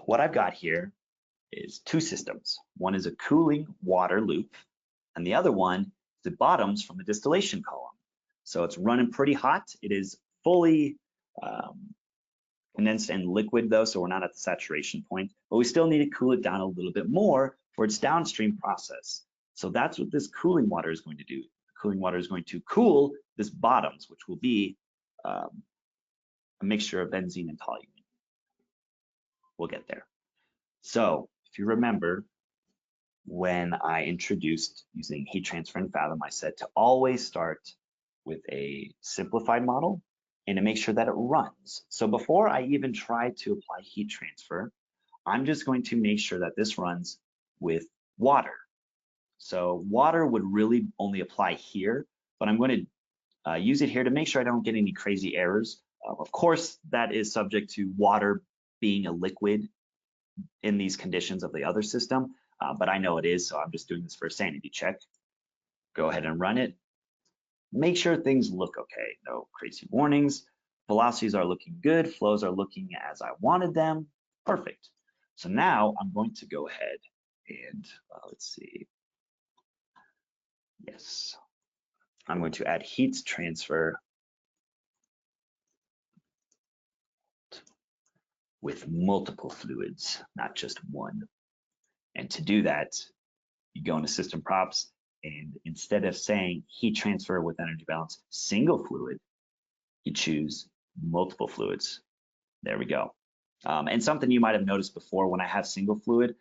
What I've got here is two systems. One is a cooling water loop, and the other one is the bottoms from the distillation column. So it's running pretty hot. It is fully condensed and liquid though, so we're not at the saturation point, but we still need to cool it down a little bit more for its downstream process. So that's what this cooling water is going to do. Cooling water is going to cool this bottoms, which will be a mixture of benzene and toluene. We'll get there. So if you remember, when I introduced using heat transfer in Fathom, I said to always start with a simplified model and to make sure that it runs. So before I even try to apply heat transfer, I'm just going to make sure that this runs with water. So water would really only apply here, but I'm going to use it here to make sure I don't get any crazy errors. Of course, that is subject to water being a liquid in these conditions of the other system, but I know it is, so I'm just doing this for a sanity check. Go ahead and run it. Make sure things look okay. No crazy warnings. Velocities are looking good. Flows are looking as I wanted them. Perfect. So now I'm going to go ahead and let's see. Yes, I'm going to add heat transfer with multiple fluids, not just one. And to do that, you go into system props, and instead of saying heat transfer with energy balance single fluid, you choose multiple fluids. There we go. And something you might have noticed before, when I have single fluid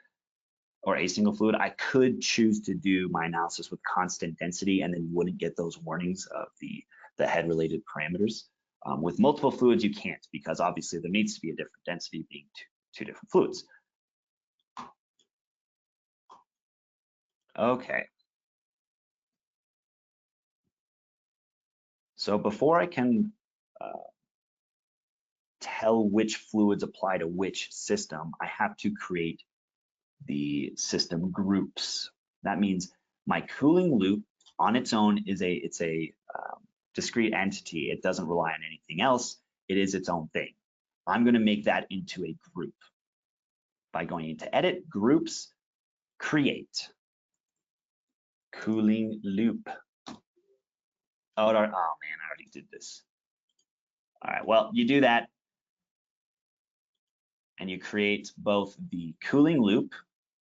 or a single fluid, I could choose to do my analysis with constant density and then wouldn't get those warnings of the head related parameters. With multiple fluids, you can't, because obviously there needs to be a different density being two different fluids. Okay. So before I can tell which fluids apply to which system, I have to create the system groups. That means my cooling loop on its own is a discrete entity. It doesn't rely on anything else. It is its own thing. I'm going to make that into a group by going into Edit, Groups, Create, Cooling Loop. Oh man, I already did this. All right, well, you do that and you create both the cooling loop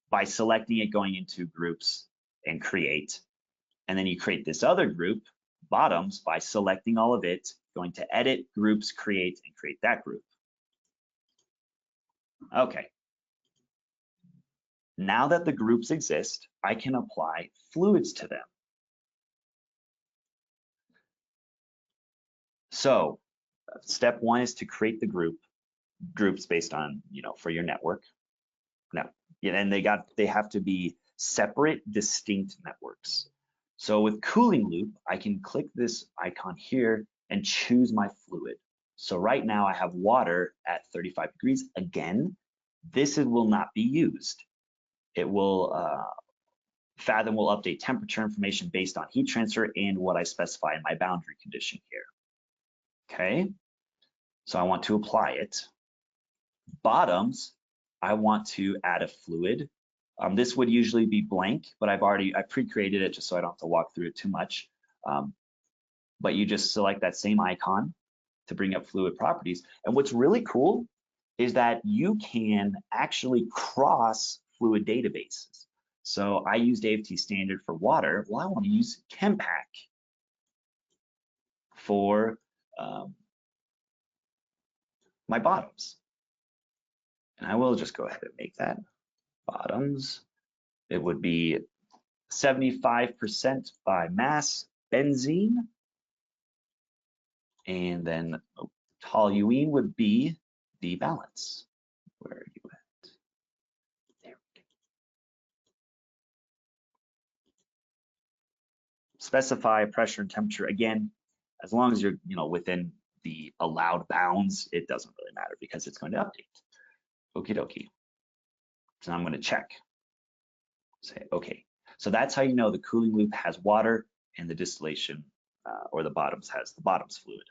by selecting it, going into Groups and Create. And then you create this other group, Bottoms, by selecting all of it, going to Edit, Groups, Create, and create that group. Okay. Now that the groups exist, I can apply fluids to them. So step one is to create the groups based on, for your network. Now, and they have to be separate, distinct networks. So with cooling loop, I can click this icon here and choose my fluid. So right now I have water at 35 degrees. Again, this will not be used. It will, Fathom will update temperature information based on heat transfer and what I specify in my boundary condition here. Okay, so I want to apply it. Bottoms, I want to add a fluid. This would usually be blank, but I pre-created it just so I don't have to walk through it too much. But you just select that same icon to bring up fluid properties. And what's really cool is that you can actually cross fluid databases. So I used AFT standard for water. Well, I want to use ChemPack for my bottoms. And I will just go ahead and make that bottoms. It would be 75% by mass benzene. And then toluene would be the balance. Where are you at? There we go. Specify pressure and temperature. Again, as long as you're within the allowed bounds, it doesn't really matter because it's going to update. Okie dokie. So I'm going to check. Say okay. So that's how you know the cooling loop has water and the distillation or the bottoms has the bottoms fluid.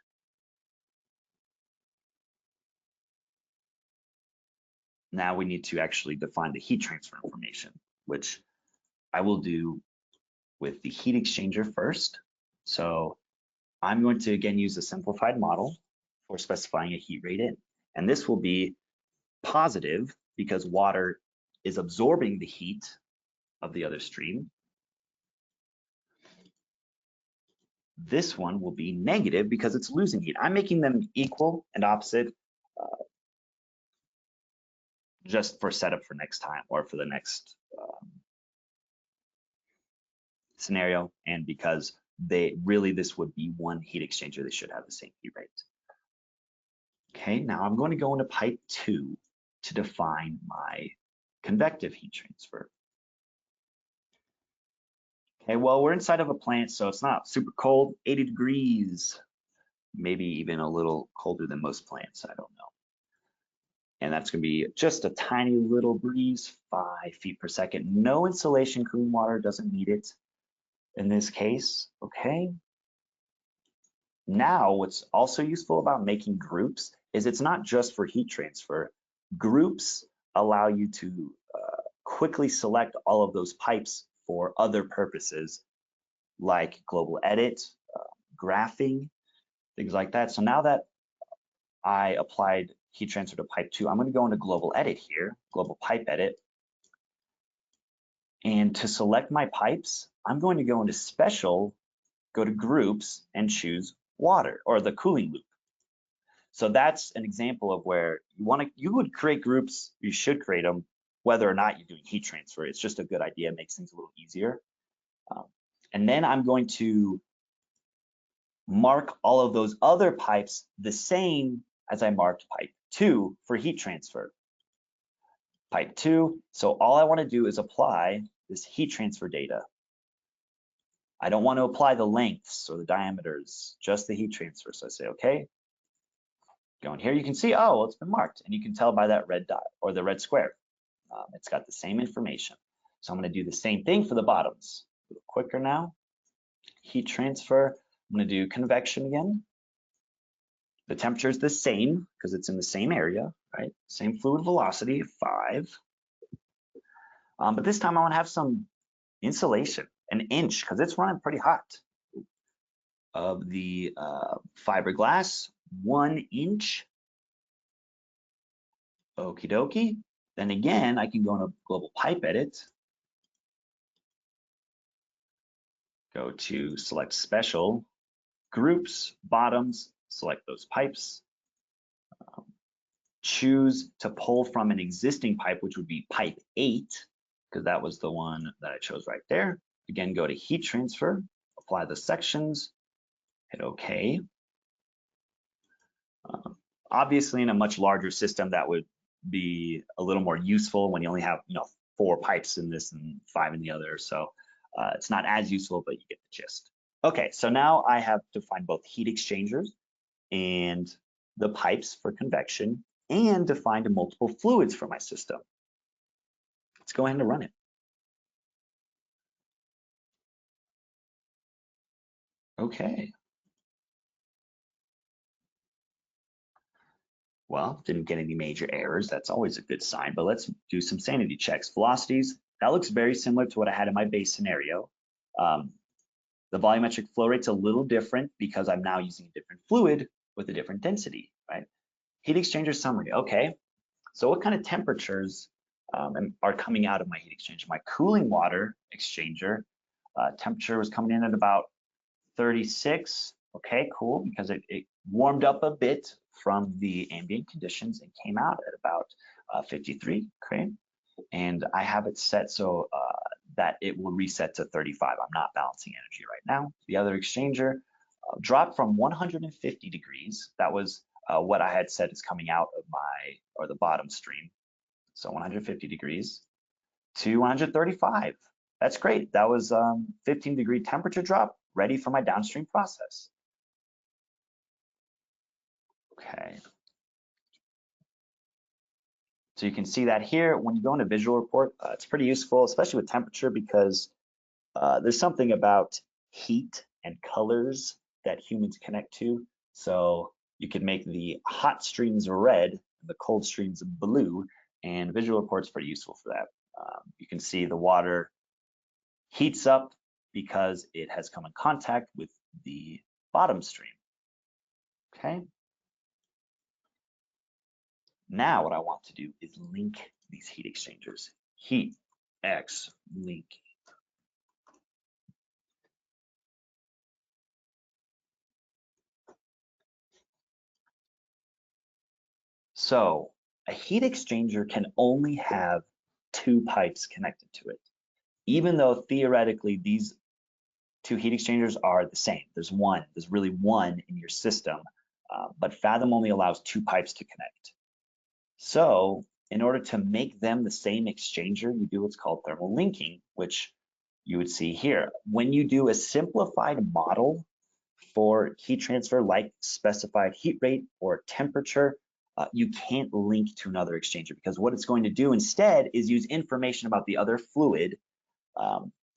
Now we need to actually define the heat transfer information, which I will do with the heat exchanger first. So I'm going to again use a simplified model for specifying a heat rate in. And this will be positive because water is absorbing the heat of the other stream. This one will be negative because it's losing heat. I'm making them equal and opposite just for setup for next time or for the next scenario, and because this would be one heat exchanger, they should have the same heat rate. Okay, now I'm going to go into pipe 2 to define my convective heat transfer. Okay, well, we're inside of a plant, so it's not super cold, 80 degrees, maybe even a little colder than most plants, I don't know. And that's gonna be just a tiny little breeze, 5 feet per second. No insulation, cooling water doesn't need it in this case, okay? Now, what's also useful about making groups is it's not just for heat transfer. Groups allow you to quickly select all of those pipes for other purposes, like global edit, graphing, things like that. So now that I applied heat transfer to pipe 2, I'm going to go into global edit here, global pipe edit. And to select my pipes, I'm going to go into special, go to groups, and choose water or the cooling loop. So that's an example of where you would create groups, you should create them, whether or not you're doing heat transfer. It's just a good idea, it makes things a little easier. And then I'm going to mark all of those other pipes the same as I marked pipe 2 for heat transfer. Pipe 2, so all I want to do is apply this heat transfer data. I don't want to apply the lengths or the diameters, just the heat transfer. So I say, okay, go in here, you can see, oh, well, it's been marked. And you can tell by that red dot or the red square. It's got the same information. So I'm going to do the same thing for the bottoms. A little quicker now. Heat transfer, I'm going to do convection again. The temperature is the same because it's in the same area, right? Same fluid velocity, 5. But this time I want to have some insulation, an inch, because it's running pretty hot. Of the fiberglass, 1 inch. Okie dokie. Then again, I can go into global pipe edit. Go to select special, groups, bottoms, select those pipes. Choose to pull from an existing pipe, which would be pipe 8, because that was the one that I chose right there. Again, go to heat transfer, apply the sections, hit OK. Obviously, in a much larger system, that would be a little more useful when you only have 4 pipes in this and 5 in the other. So it's not as useful, but you get the gist. Okay, so now I have defined both heat exchangers and the pipes for convection and defined multiple fluids for my system. Let's go ahead and run it. Okay. Well, didn't get any major errors. That's always a good sign, but let's do some sanity checks. Velocities, that looks very similar to what I had in my base scenario. The volumetric flow rate's a little different because I'm now using a different fluid with a different density, right? Heat exchanger summary, okay. So what kind of temperatures are coming out of my heat exchanger? My cooling water exchanger temperature was coming in at about 36. Okay, cool, because it warmed up a bit from the ambient conditions and came out at about 53, okay? And I have it set so that it will reset to 35. I'm not balancing energy right now. The other exchanger dropped from 150 degrees. That was what I had said is coming out of the bottom stream. So 150 degrees to 135. That's great. That was 15-degree temperature drop, ready for my downstream process. Okay. So you can see that here. When you go into visual report, it's pretty useful, especially with temperature, because there's something about heat and colors that humans connect to. So you can make the hot streams red and the cold streams blue, and visual report's pretty useful for that. You can see the water heats up because it has come in contact with the bottom stream. Okay. Now what I want to do is link these heat exchangers. Heat X link. So a heat exchanger can only have two pipes connected to it, even though theoretically these two heat exchangers are the same. There's really one in your system, but Fathom only allows two pipes to connect. So in order to make them the same exchanger, you do what's called thermal linking, which you would see here. When you do a simplified model for heat transfer, like specified heat rate or temperature, you can't link to another exchanger, because what it's going to do instead is use information about the other fluid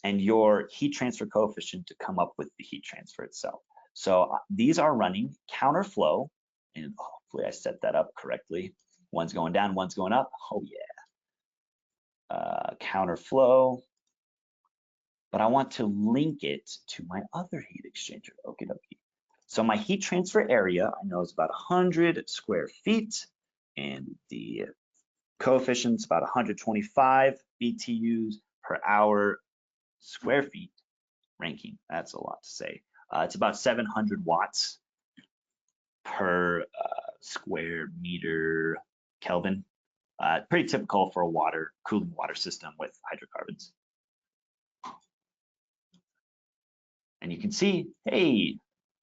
and your heat transfer coefficient to come up with the heat transfer itself. So these are running counterflow, and hopefully I set that up correctly. One's going down, one's going up. Oh yeah. Counterflow. But I want to link it to my other heat exchanger. Okay, dokie. So my heat transfer area I know is about 100 square feet, and the coefficient's about 125 BTUs per hour square feet. Ranking, that's a lot to say. It's about 700 watts per square meter Kelvin. Pretty typical for a cooling water system with hydrocarbons. And you can see, hey,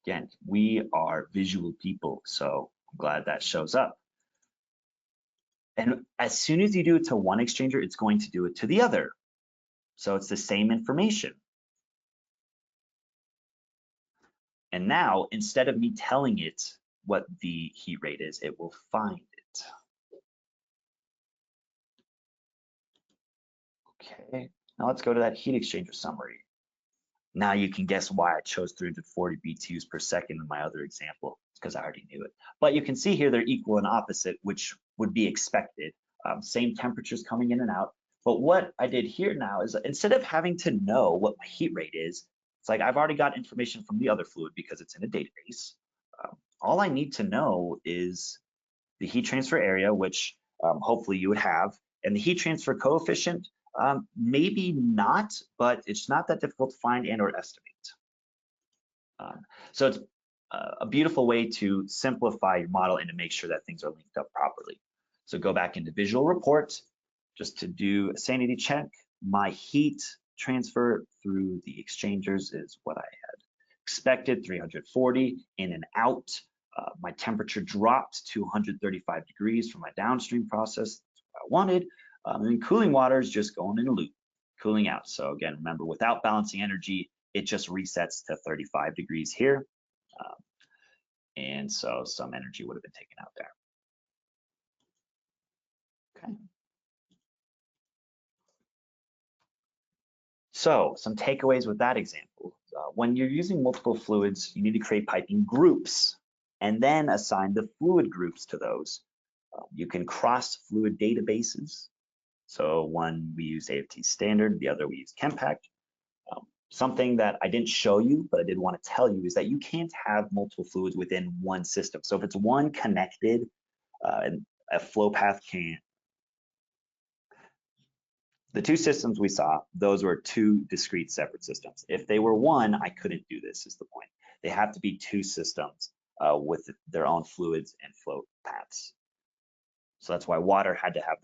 again, we are visual people, so I'm glad that shows up. And as soon as you do it to one exchanger, it's going to do it to the other. So it's the same information. And now, instead of me telling it what the heat rate is, it will find it. Okay, now let's go to that heat exchanger summary. Now you can guess why I chose 340 BTUs per second in my other example. It's because I already knew it. But you can see here they're equal and opposite, which would be expected. Same temperatures coming in and out. But what I did here now is, instead of having to know what my heat rate is, it's like I've already got information from the other fluid because it's in a database. All I need to know is the heat transfer area, which hopefully you would have, and the heat transfer coefficient. Maybe not, but it's not that difficult to find and or estimate. So it's a beautiful way to simplify your model and to make sure that things are linked up properly. So go back into visual report just to do a sanity check. My heat transfer through the exchangers is what I had expected, 340 in and out. My temperature dropped to 135 degrees for my downstream process. That's what I wanted. And then cooling water is just going in a loop, cooling out. So again, remember, without balancing energy, it just resets to 35 degrees here. And so some energy would have been taken out there. Okay. So some takeaways with that example. When you're using multiple fluids, you need to create piping groups and then assign the fluid groups to those. You can cross fluid databases. So one we use AFT standard, the other we use Chempact. Something that I didn't show you, but I did want to tell you, is that you can't have multiple fluids within one system. So if it's one connected, a flow path can't. The two systems we saw, those were two discrete separate systems. If they were one, I couldn't do this, is the point. They have to be two systems with their own fluids and flow paths. So that's why water had to have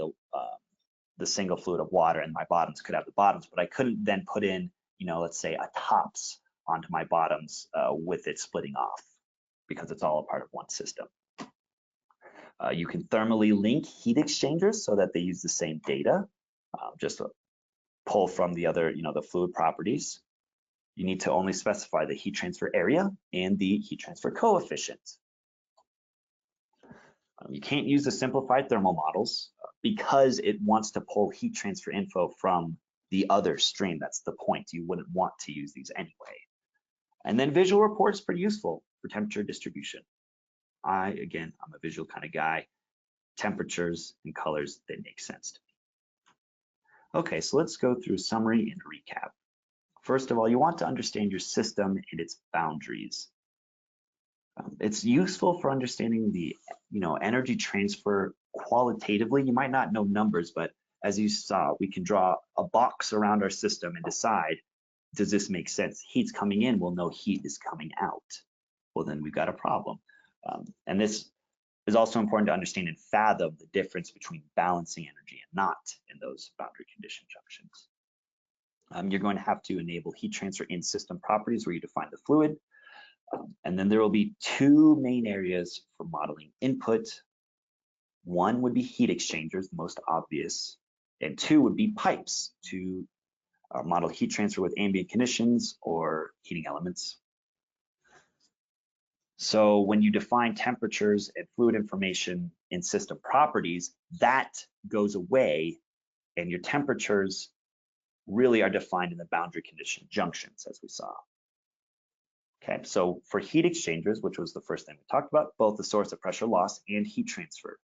the single fluid of water, and my bottoms could have the bottoms, but I couldn't then put in, let's say a tops onto my bottoms with it splitting off, because it's all a part of one system. You can thermally link heat exchangers so that they use the same data, just to pull from the other, the fluid properties. You need to only specify the heat transfer area and the heat transfer coefficient. You can't use the simplified thermal models because it wants to pull heat transfer info from the other stream. That's the point. You wouldn't want to use these anyway. And then visual report is pretty useful for temperature distribution. Again, I'm a visual kind of guy. Temperatures and colors, they make sense to me. Okay, so let's go through summary and recap. First of all, you want to understand your system and its boundaries. It's useful for understanding the energy transfer qualitatively, you might not know numbers, but as you saw, we can draw a box around our system and decide, does this make sense? Heat's coming in, we'll know heat is coming out. Well, then we've got a problem. And this is also important to understand and fathom the difference between balancing energy and not in those boundary condition junctions. You're going to have to enable heat transfer in system properties where you define the fluid. And then there will be two main areas for modeling input. One would be heat exchangers, the most obvious, and two would be pipes to model heat transfer with ambient conditions or heating elements. So when you define temperatures and fluid information in system properties, that goes away and your temperatures really are defined in the boundary condition junctions, as we saw. Okay, so for heat exchangers, which was the first thing we talked about, both the source of pressure loss and heat transfer.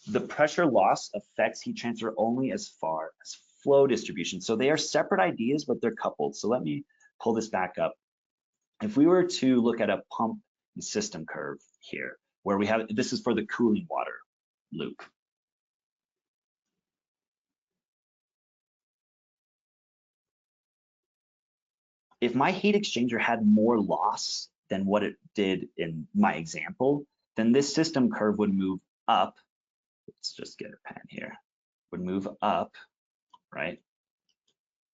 The pressure loss affects heat transfer only as far as flow distribution. So they are separate ideas, but they're coupled. So let me pull this back up. If we were to look at a pump and system curve here, where we have, this is for the cooling water loop. If my heat exchanger had more loss than what it did in my example, then this system curve would move up. Let's just get a pen here. Would move up, right?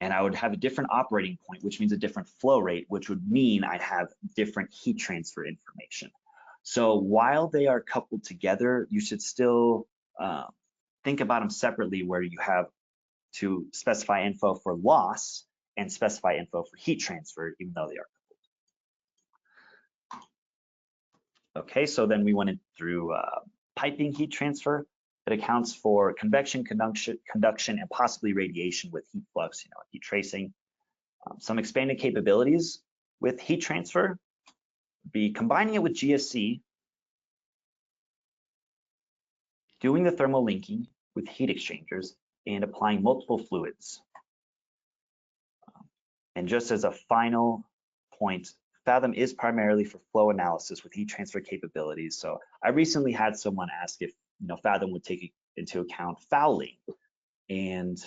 And I would have a different operating point, which means a different flow rate, which would mean I'd have different heat transfer information. So while they are coupled together, you should still think about them separately, where you have to specify info for loss and specify info for heat transfer, even though they are coupled. Okay, so then we went through piping heat transfer. It accounts for convection, conduction, and possibly radiation with heat flux, heat tracing. Some expanded capabilities with heat transfer would be combining it with GSC, doing the thermal linking with heat exchangers, and applying multiple fluids. And just as a final point, Fathom is primarily for flow analysis with heat transfer capabilities. So I recently had someone ask if Fathom would take into account fouling. And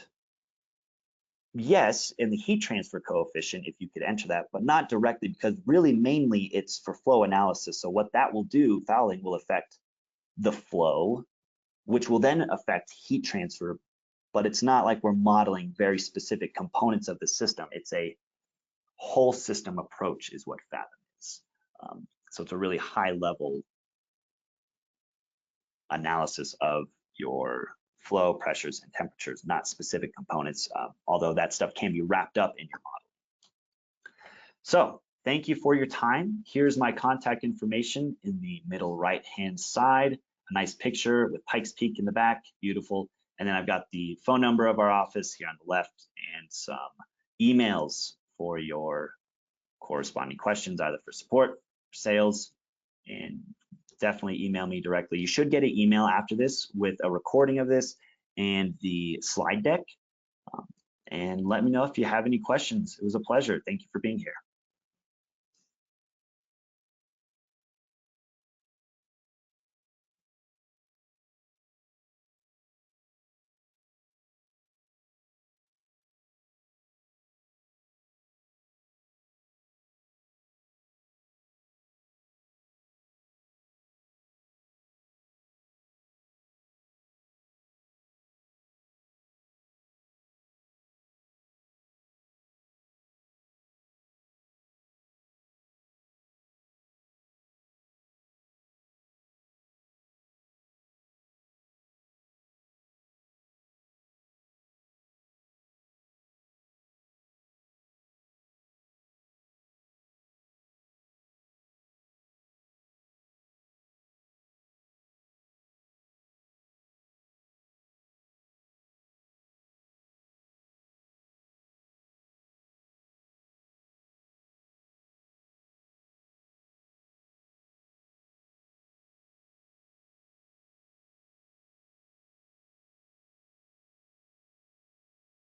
yes, in the heat transfer coefficient, if you could enter that, but not directly, because really mainly it's for flow analysis. So what that will do, fouling will affect the flow, which will then affect heat transfer, but it's not like we're modeling very specific components of the system. It's a whole system approach is what Fathom is. So it's a really high level analysis of your flow, pressures, and temperatures, not specific components, although that stuff can be wrapped up in your model. So thank you for your time. Here's my contact information in the middle right-hand side, a nice picture with Pikes Peak in the back, beautiful. And then I've got the phone number of our office here on the left and some emails for your corresponding questions, either for support, for sales, and definitely email me directly. You should get an email after this with a recording of this and the slide deck. And let me know if you have any questions. It was a pleasure. Thank you for being here.